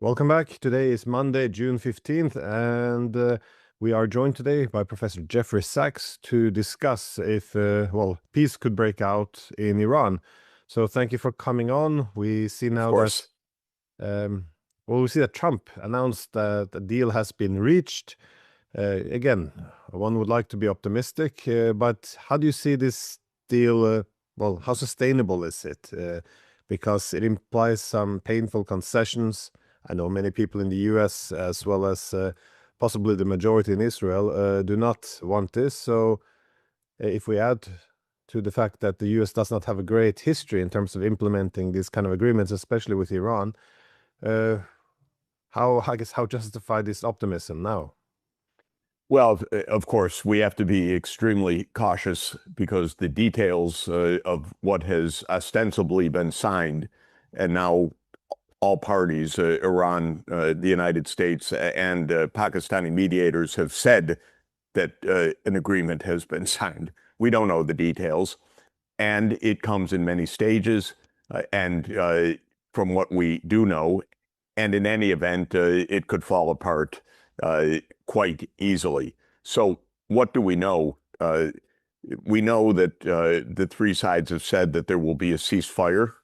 Welcome back. Today is Monday, June 15th, and we are joined today by Professor Jeffrey Sachs to discuss if, peace could break out in Iran. So thank you for coming on. We see now that, we see that Trump announced that a deal has been reached. Again, one would like to be optimistic, but how do you see this deal? How sustainable is it? Because it implies some painful concessions. I know many people in the US, as well as possibly the majority in Israel, do not want this. So if we add to the fact that the US does not have a great history in terms of implementing these kind of agreements, especially with Iran, how justified is optimism now? Well, of course, we have to be extremely cautious because the details of what has ostensibly been signed, and now all parties, Iran, the United States, and Pakistani mediators have said that an agreement has been signed. We don't know the details, and it comes in many stages. And from what we do know, and in any event, it could fall apart quite easily. So what do we know? We know that the three sides have said that there will be a ceasefire,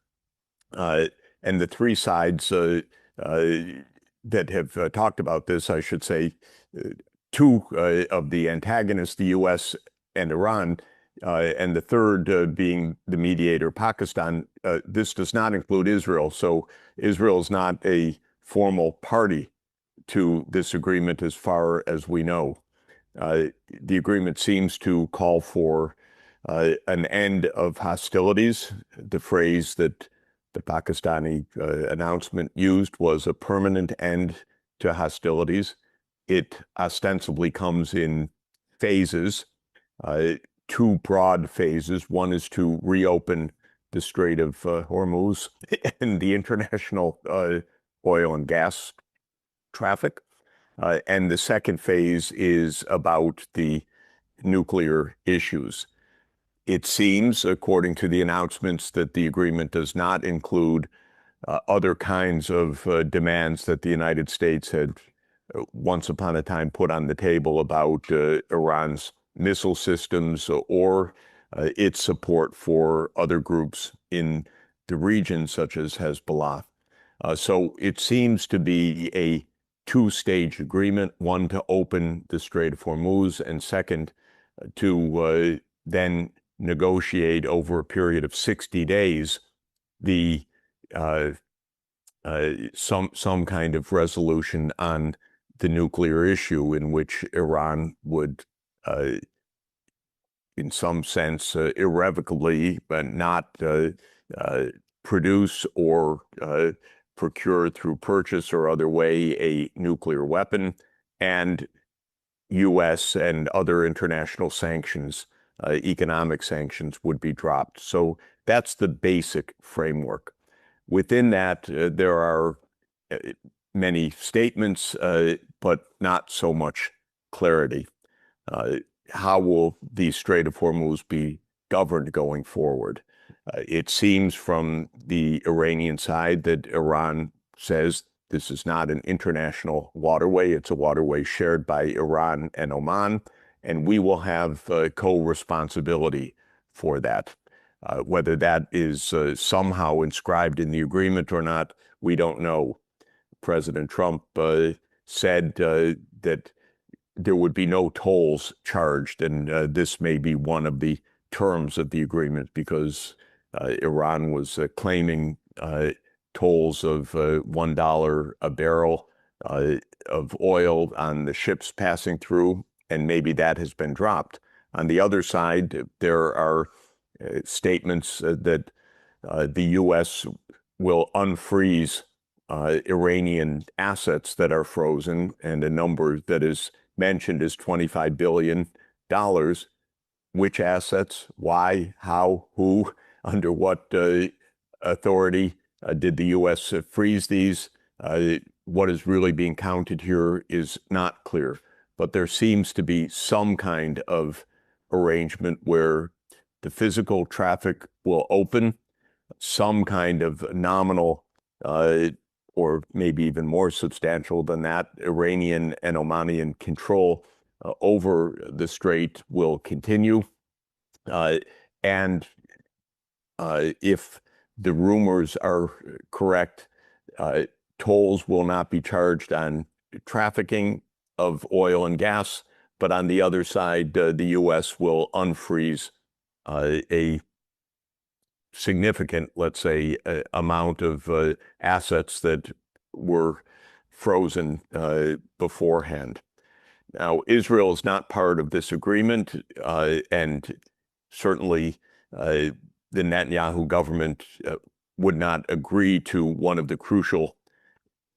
and the three sides that have talked about this, I should say, two of the antagonists, the U.S. and Iran, and the third being the mediator, Pakistan. This does not include Israel, so Israel is not a formal party to this agreement as far as we know. The agreement seems to call for an end of hostilities. The phrase that the Pakistani announcement used was a permanent end to hostilities. It ostensibly comes in phases, two broad phases. One is to reopen the Strait of Hormuz and the international oil and gas traffic. And the second phase is about the nuclear issues. It seems, according to the announcements, that the agreement does not include other kinds of demands that the United States had once upon a time put on the table about Iran's missile systems or its support for other groups in the region, such as Hezbollah. So it seems to be a two-stage agreement, one to open the Strait of Hormuz, and second, to then negotiate over a period of 60 days the some kind of resolution on the nuclear issue, in which Iran would, in some sense, irrevocably, but not produce or procure through purchase or other way a nuclear weapon, and U.S. and other international sanctions, economic sanctions, would be dropped. So that's the basic framework. Within that, there are many statements, but not so much clarity. How will the Strait of Hormuz be governed going forward? It seems from the Iranian side that Iran says this is not an international waterway. It's a waterway shared by Iran and Oman, and we will have co-responsibility for that. Whether that is somehow inscribed in the agreement or not, we don't know. President Trump said that there would be no tolls charged, and this may be one of the terms of the agreement, because Iran was claiming tolls of $1 a barrel of oil on the ships passing through, and maybe that has been dropped. On the other side, there are statements that the U.S. will unfreeze Iranian assets that are frozen, and a number that is mentioned is $25 billion. Which assets, why, how, who, under what authority did the U.S. freeze these? What is really being counted here is not clear. But there seems to be some kind of arrangement where the physical traffic will open, some kind of nominal or maybe even more substantial than that, Iranian and Omanian control over the strait will continue. And if the rumors are correct, tolls will not be charged on trafficking of oil and gas, but on the other side, the U.S. will unfreeze a significant, let's say, amount of assets that were frozen beforehand. Now, Israel is not part of this agreement, and certainly the Netanyahu government would not agree to one of the crucial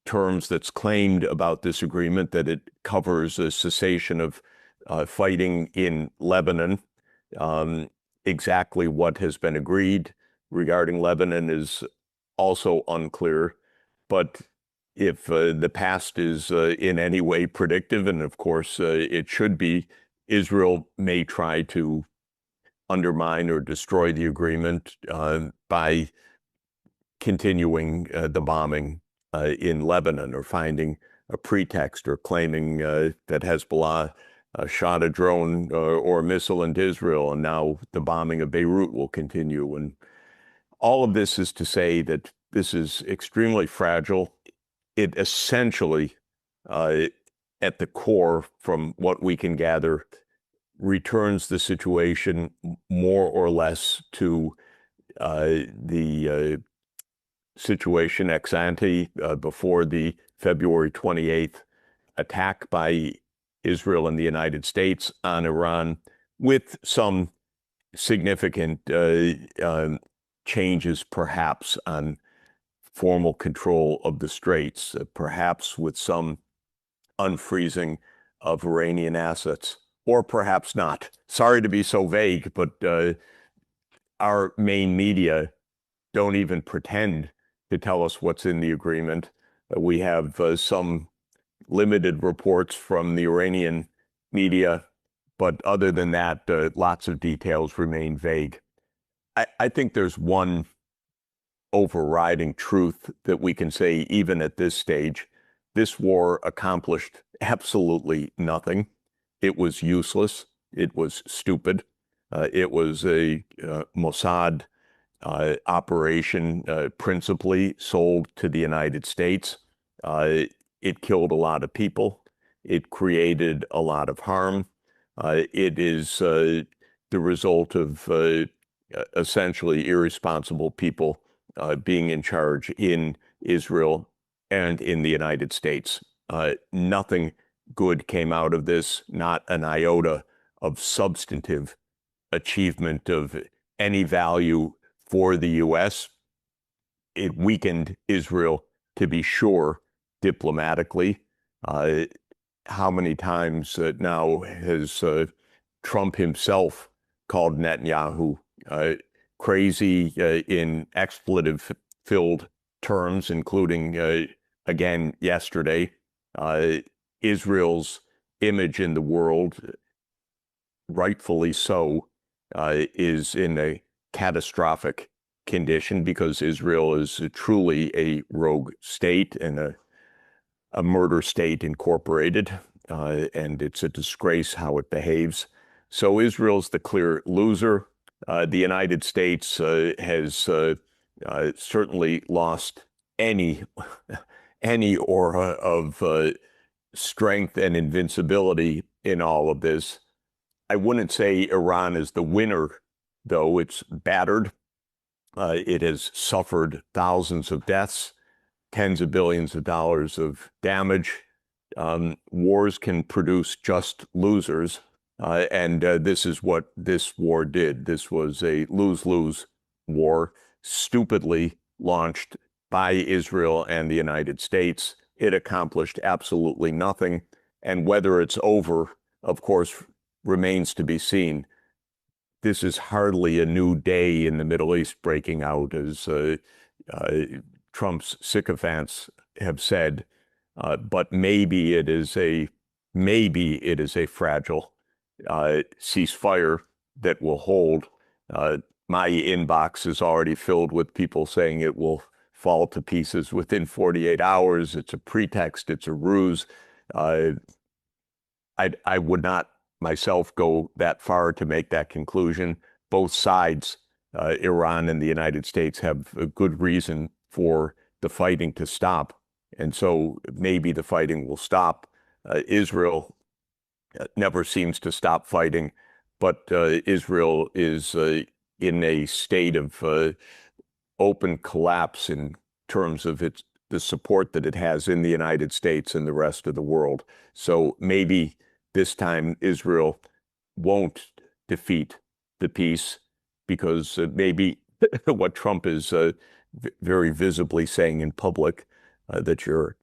terms that's claimed about this agreement, that it covers a cessation of fighting in Lebanon. Exactly what has been agreed regarding Lebanon is also unclear, but if the past is in any way predictive, and of course it should be, Israel may try to undermine or destroy the agreement by continuing the bombing in Lebanon, or finding a pretext, or claiming that Hezbollah shot a drone or a missile into Israel, and now the bombing of Beirut will continue. And all of this is to say that this is extremely fragile. It essentially, at the core, from what we can gather, returns the situation more or less to the situation ex ante before the February 28th attack by Israel and the United States on Iran, with some significant changes perhaps on formal control of the straits, perhaps with some unfreezing of Iranian assets, or perhaps not. Sorry to be so vague, but our main media don't even pretend to tell us what's in the agreement. We have some limited reports from the Iranian media, but other than that, lots of details remain vague. I think there's one overriding truth that we can say, even at this stage: this war accomplished absolutely nothing. It was useless. It was stupid. It was a Mossad operation, principally sold to the United States. It killed a lot of people. It created a lot of harm. It is the result of essentially irresponsible people being in charge in Israel and in the United States. Nothing good came out of this, not an iota of substantive achievement of any value for the U.S. It weakened Israel, to be sure, diplomatically. How many times now has Trump himself called Netanyahu crazy in expletive-filled terms, including, again, yesterday? Israel's image in the world, rightfully so, is in a catastrophic condition, because Israel is truly a rogue state and a murder state incorporated, and it's a disgrace how it behaves. So Israel's the clear loser. The United States has certainly lost any aura of strength and invincibility in all of this. I wouldn't say Iran is the winner, though. It's battered. It has suffered thousands of deaths, tens of billions of dollars of damage. Wars can produce just losers, and this is what this war did. This was a lose-lose war, stupidly launched by Israel and the United States. It accomplished absolutely nothing, and whether it's over, of course, remains to be seen. This is hardly a new day in the Middle East breaking out, as Trump's sycophants have said, but maybe it is a fragile ceasefire that will hold. My inbox is already filled with people saying it will fall to pieces within 48 hours. It's a pretext. It's a ruse. I would not myself go that far to make that conclusion. Both sides, Iran and the United States, have a good reason for the fighting to stop. And so maybe the fighting will stop. Israel never seems to stop fighting, but Israel is in a state of open collapse in terms of the support that it has in the United States and the rest of the world. So maybe this time Israel won't defeat the peace, because maybe what Trump is very visibly saying in public, that you're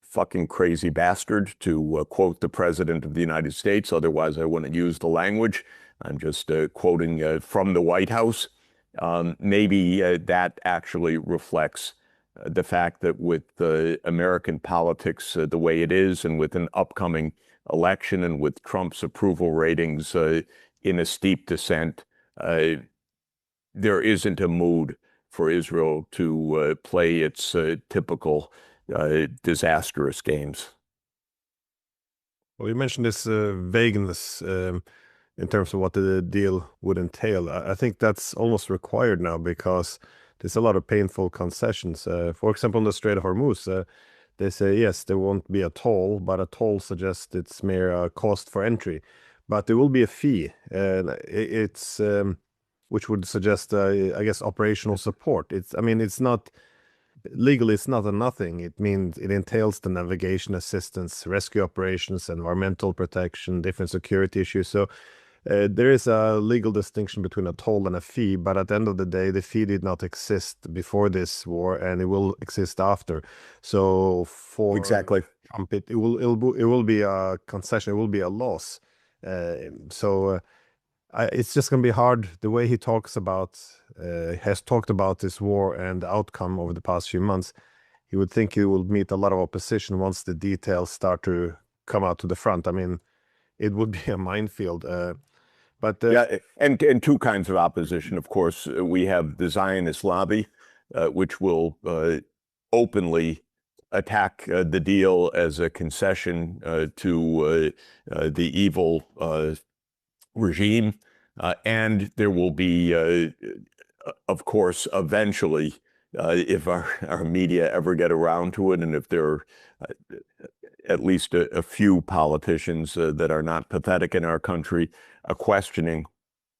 fucking crazy bastard, to quote the President of the United States. Otherwise, I wouldn't use the language. I'm just quoting from the White House. Maybe that actually reflects the fact that with American politics the way it is, and with an upcoming election, and with Trump's approval ratings in a steep descent, there isn't a mood for Israel to play its typical disastrous games. Well, you mentioned this vagueness in terms of what the deal would entail. I think that's almost required now, because there's a lot of painful concessions. For example, in the Strait of Hormuz, they say, yes, there won't be a toll, but a toll suggests it's mere cost for entry. But there will be a fee, and it's which would suggest, I guess, operational support. I mean, it's not legally, it's not a nothing. It means it entails the navigation assistance, rescue operations, environmental protection, different security issues. So there is a legal distinction between a toll and a fee, but at the end of the day, the fee did not exist before this war, and it will exist after. So for Exactly. Trump, it will be a concession. It will be a loss. It's just going to be hard. The way he has talked about this war and the outcome over the past few months, you would think he will meet a lot of opposition once the details start to come out to the front. I mean, it would be a minefield. Yeah, and two kinds of opposition. Of course, we have the Zionist lobby, which will openly attack the deal as a concession to the evil regime. And there will be, of course, eventually, if our media ever get around to it, and if there are at least a few politicians that are not pathetic in our country, questioning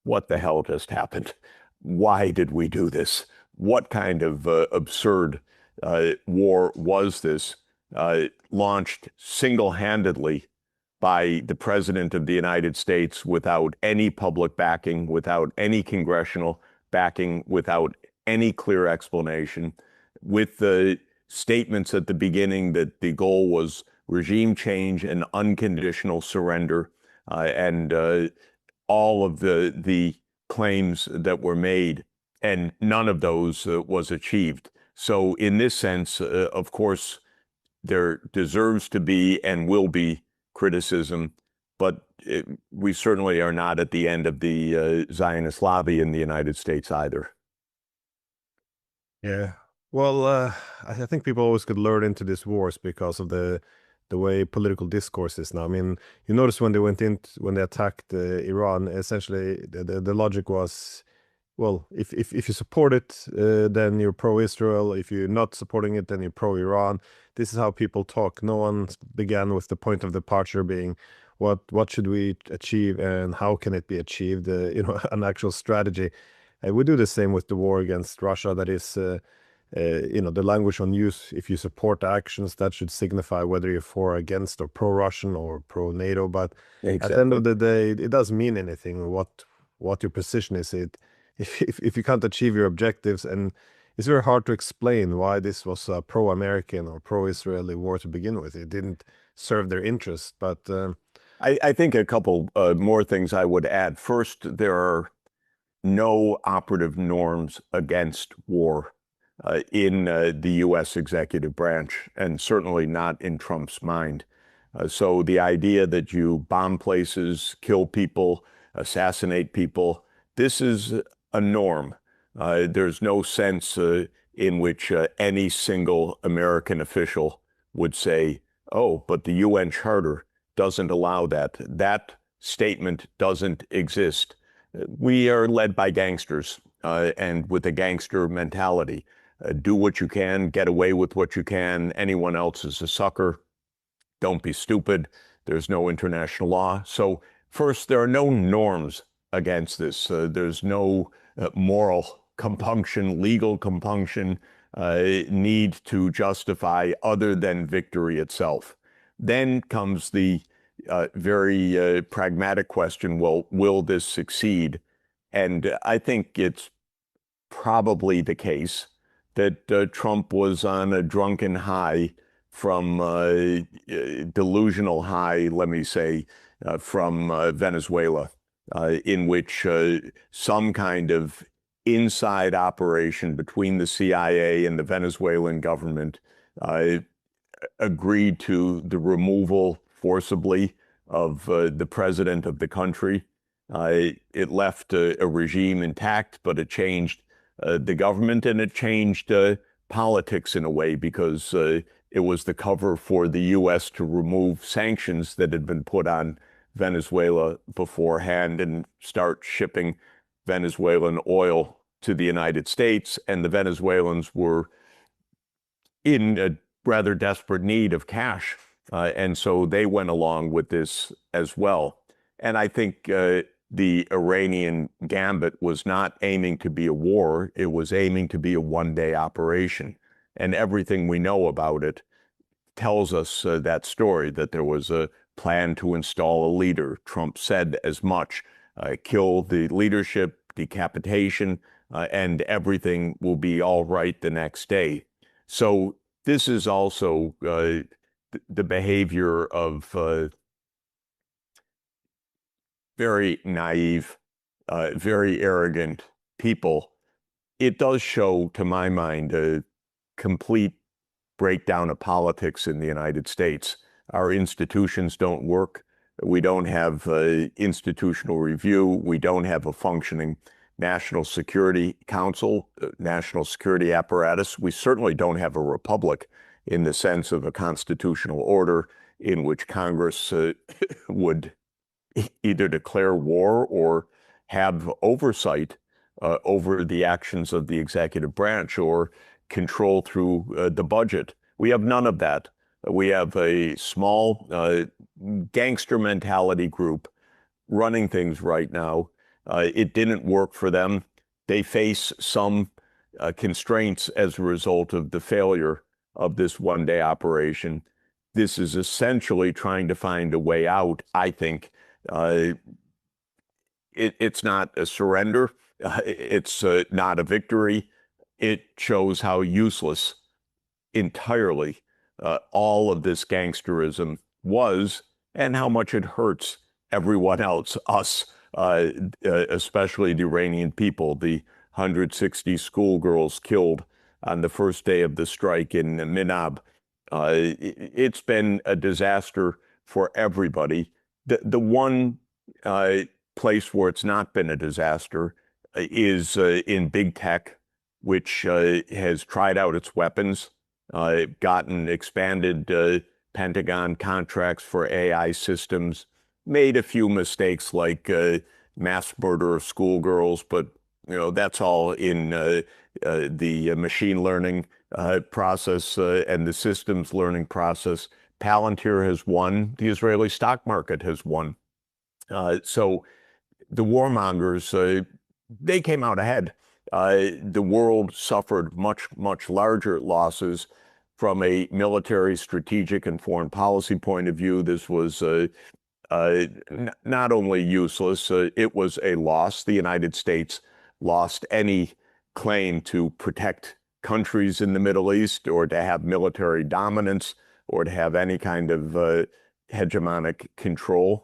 what the hell just happened. Why did we do this? What kind of absurd war was this, launched single-handedly by the President of the United States, without any public backing, without any congressional backing, without any clear explanation, with the statements at the beginning that the goal was regime change and unconditional surrender, and all of the claims that were made, and none of those was achieved. So in this sense, of course, there deserves to be and will be criticism, but we certainly are not at the end of the Zionist lobby in the United States either. Yeah. Well, I think people always could lure into these wars because of the way political discourse is now. I mean, you notice when they attacked Iran, essentially the logic was, well, if you support it, then you're pro-Israel. If you're not supporting it, then you're pro-Iran. This is how people talk. No one began with the point of departure being, what should we achieve and how can it be achieved? An actual strategy. We do the same with the war against Russia. That is, the language on use. If you support actions, that should signify whether you're for or against, or pro-Russian or pro-NATO. But at the end of the day, it doesn't mean anything what your position is. If you can't achieve your objectives, and it's very hard to explain why this was a pro-American or pro-Israeli war to begin with. It didn't serve their interest. But I think a couple more things I would add. First, there are no operative norms against war in the U.S. executive branch, and certainly not in Trump's mind. So the idea that you bomb places, kill people, assassinate people, this is a norm. There's no sense in which any single American official would say, oh, but the UN Charter doesn't allow that. That statement doesn't exist. We are led by gangsters and with a gangster mentality. Do what you can, get away with what you can. Anyone else is a sucker. Don't be stupid. There's no international law. So first, there are no norms against this. There's no moral compunction, legal compunction, need to justify other than victory itself. Then comes the very pragmatic question, well, will this succeed? And I think it's probably the case that Trump was on a drunken high from delusional high, let me say, from Venezuela, in which some kind of inside operation between the CIA and the Venezuelan government agreed to the removal forcibly of the president of the country. It left a regime intact, but it changed the government, and it changed politics in a way, because it was the cover for the U.S. to remove sanctions that had been put on Venezuela beforehand and start shipping Venezuelan oil to the United States. And the Venezuelans were in a rather desperate need of cash. And so they went along with this as well. And I think the Iranian gambit was not aiming to be a war. It was aiming to be a one-day operation. And everything we know about it tells us that story, that there was a plan to install a leader. Trump said as much, kill the leadership, decapitation, and everything will be all right the next day. So this is also the behavior of very naive, very arrogant people. It does show, to my mind, a complete breakdown of politics in the United States. Our institutions don't work. We don't have institutional review. We don't have a functioning National Security Council, national security apparatus. We certainly don't have a republic in the sense of a constitutional order in which Congress would either declare war or have oversight over the actions of the executive branch or control through the budget. We have none of that. We have a small gangster mentality group running things right now. It didn't work for them. They face some constraints as a result of the failure of this one-day operation. This is essentially trying to find a way out, I think. It's not a surrender. It's not a victory. It shows how useless entirely all of this gangsterism was, and how much it hurts everyone else, us, especially the Iranian people, the 160 schoolgirls killed on the first day of the strike in Minab. It's been a disaster for everybody. The one place where it's not been a disaster is in big tech, which has tried out its weapons, gotten expanded Pentagon contracts for AI systems, made a few mistakes like mass murder of schoolgirls, but that's all in the machine learning process and the systems learning process. Palantir has won. The Israeli stock market has won. So the warmongers, they came out ahead. The world suffered much, much larger losses from a military, strategic, and foreign policy point of view. This was not only useless, it was a loss. The United States lost any claim to protect countries in the Middle East, or to have military dominance, or to have any kind of hegemonic control.